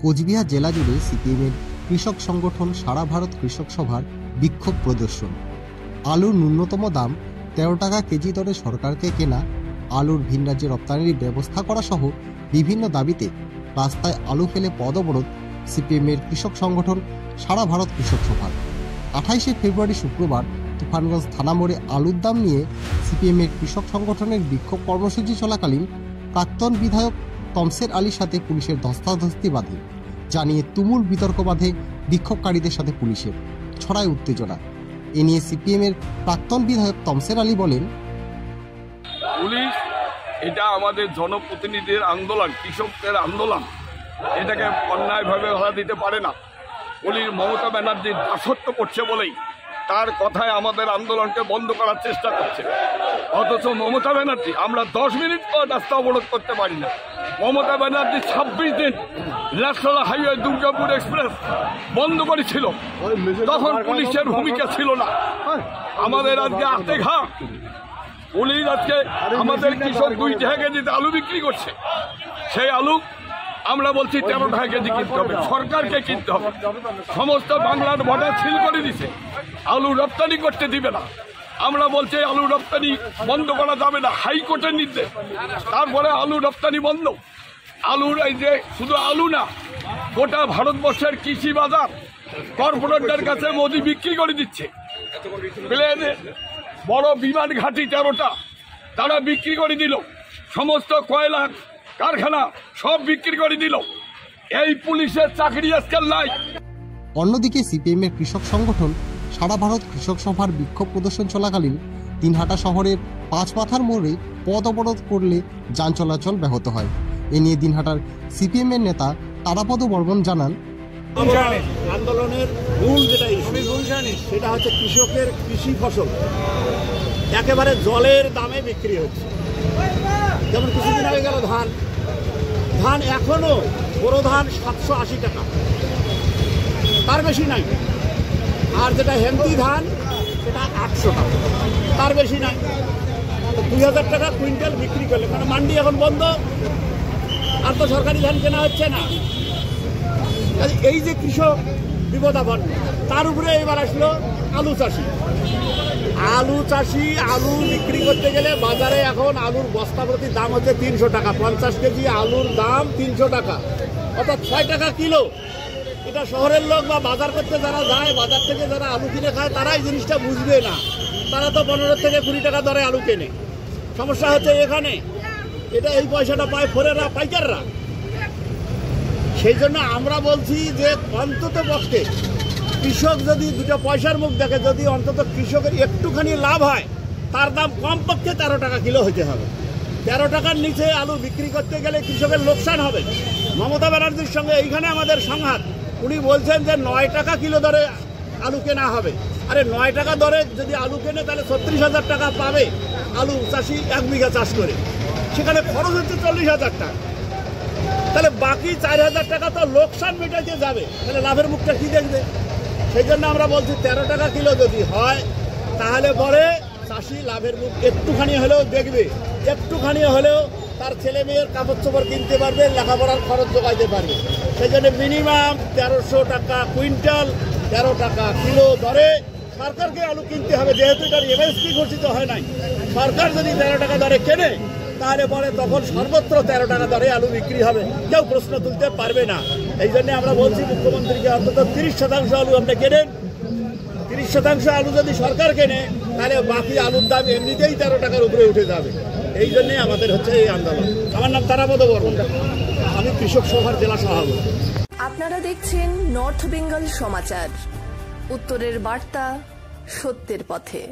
কোচবিহার জেলা জুড়ে সিপিএমের কৃষক সংগঠন সারা ভারত কৃষক সভার বিক্ষোভ প্রদর্শন। আলুর ন্যূনতম দাম 13 টাকা কেজি দরে সরকারকে কেনা, আলুর ভিন রাজ্যে রপ্তানির ব্যবস্থা করা সহ বিভিন্ন দাবিতে রাস্তায় আলু ফেলে পথ অবরোধ সিপিএমের কৃষক সংগঠন সারা ভারত কৃষক সভার। 28শে ফেব্রুয়ারি শুক্রবার তুফানগঞ্জ থানা মোড়ে আলুর দাম নিয়ে সিপিএমের কৃষক সংগঠনের বিক্ষোভ কর্মসূচি চলাকালীন প্রাক্তন বিধায়ক তমসের আলীর সাথে পুলিশের ধস্তাধস্তি বাধে, জানিয়ে তুমুল বিতর্ক বাধে বিক্ষোভকারীদের সাথে পুলিশের, ছড়ায় উত্তেজনা। এ নিয়ে সিপিএমের প্রাক্তন বিধায়ক তমসের আলী বলেন, পুলিশ এটা আমাদের জনপ্রতিনিধির আন্দোলন, কৃষকদের আন্দোলন, এটাকে অন্যায়ভাবে বাধা দিতে পারে না। পুলিশ মমতা ব্যানার্জির দাসত্ব করছে বলেই তার কথায় আমাদের আন্দোলনকে বন্ধ করার চেষ্টা করছে। অথচ মমতা ব্যানার্জি আমরা 10 মিনিট পর রাস্তা অবরোধ করতে পারি না। মমতা ব্যানার্জি 26 দিন ন্যাশনাল হাইওয়ে দুর্গাপুর এক্সপ্রেস বন্ধ করেছিল, তখন পুলিশের ভূমিকা ছিল না। আমাদের আজকে হাতে ঘা, পুলিশ আজকে আমাদের কৃষক 2 টাকা কেজিতে আলু বিক্রি করছে, সেই আলু আমরা বলছি 13 টাকা কেজি কিনতে হবে, সরকারকে কিনতে হবে। সমস্ত বাংলার বর্ডার সিল করে দিছে, আলু রপ্তানি করতে দিবে না। আমরা বলছি আলু রপ্তানি বন্ধ করা যাবে না, হাইকোর্টের নির্দেশ। তারপরে আলু রপ্তানি বন্ধ। আলুর এই যে শুধু আলু না, গোটা ভারতবর্ষের কৃষি বাজার কর্পোরেটদের কাছে মোদি বিক্রি করে দিচ্ছে। প্লেনে বড় বিমান ঘাঁটি 13টা তারা বিক্রি করে দিল, সমস্ত কয়লা কারখানা সব বিক্রি করে দিল। এই পুলিশের চাকরি আজকাল নাই। অন্যদিকে সিপিএমের কৃষক সংগঠন সারা ভারত কৃষক সভার বিক্ষোভ প্রদর্শন চলাকালীন দিনহাটা শহরের 5 মাথার মোড়ে পথ অবরোধ করলে যান চলাচল ব্যাহত হয়। এ নিয়ে দিনহাটার সিপিএমের নেতা তারাপদ বর্মন জানান, আন্দোলনের মূল যেটা সেটা হচ্ছে কৃষকের কৃষি ফসল একেবারে জলের দামে বিক্রি হচ্ছে। যেমন কিছুদিন আগে গেল ধান এখনো বড় ধান 780 টাকা, তার বেশি নাই। আর যেটা হেমতি ধান সেটা 800 টাকা, তার বেশি নাই। 2000 টাকা কুইন্টাল বিক্রি করলে, কারণ মান্ডি এখন বন্ধ, আর তো সরকারি ধান কেনা হচ্ছে না। এই যে কৃষক বিপদাপন্ন, তার উপরে এবার আসলো আলু চাষি। আলু বিক্রি করতে গেলে বাজারে এখন আলুর বস্তা প্রতি দাম হচ্ছে 300 টাকা। 50 কেজি আলুর দাম 300 টাকা, অর্থাৎ 6 টাকা কিলো। এটা শহরের লোক বা বাজার করতে যারা যায়, বাজার থেকে যারা আলু কিনে খায়, তারা এই জিনিসটা বুঝবে না। তারা তো 15 থেকে 20 টাকা দরে আলু কেনে। সমস্যা হচ্ছে এখানে এটা এই পয়সাটা পায় ফোরেরা, পাইকাররা। সেই জন্য আমরা বলছি যে অন্তত পক্ষে কৃষক যদি 2 পয়সার মুখ দেখে, যদি অন্তত কৃষকের একটুখানি লাভ হয়, তার দাম কমপক্ষে 13 টাকা কিলো হতে হবে। 13 টাকার নিচে আলু বিক্রি করতে গেলে কৃষকের লোকসান হবে। মমতা ব্যানার্জির সঙ্গে এইখানে আমাদের সংঘাত। উনি বলছেন যে 9 টাকা কিলো দরে আলু কেনা হবে। আরে 9 টাকা দরে যদি আলু কেনে, তাহলে 36,000 টাকা পাবে আলু চাষি 1 বিঘা চাষ করে। সেখানে খরচ হচ্ছে 40,000 টাকা। তাহলে বাকি 4,000 টাকা তো লোকসান মেটাতে যাবে, তাহলে লাভের মুখটা কি দেখবে? সেই জন্য আমরা বলছি 13 টাকা কিলো যদি হয়, তাহলে পরে চাষি লাভের মুখ একটুখানি হলেও দেখবে, একটুখানি হলেও তার ছেলে মেয়ের কাপড় চোপড় কিনতে পারবে, লেখাপড়ার খরচ জোগাইতে পারবে। সেই জন্য মিনিমাম 1300 টাকা কুইন্টাল, 13 টাকা কিলো দরে সরকারকে আলু কিনতে হবে। যেহেতু এটার এমএসপি ঘোষিত হয় নাই, সরকার যদি 13 টাকা দরে কেনে, তাহলে পরে তখন সর্বত্র 13 টাকা দরে আলু বিক্রি হবে, কেউ প্রশ্ন তুলতে পারবে না। এই জন্য আমরা বলছি মুখ্যমন্ত্রীকে অন্তত 30% আলু আপনি কেনেন। 30% আলু যদি সরকার কেনে, তাহলে বাকি আলুর দাম এমনিতেই 13 টাকার উপরে উঠে যাবে। এই জন্যই আমাদের হচ্ছে এই আন্দোলন। আমার নাম তারাপদ বর্মন, আমি কৃষক সভার জেলা সভাপতি। আপনারা দেখছেন নর্থ বেঙ্গল সমাচার, উত্তরের বার্তা, সত্যের পথে।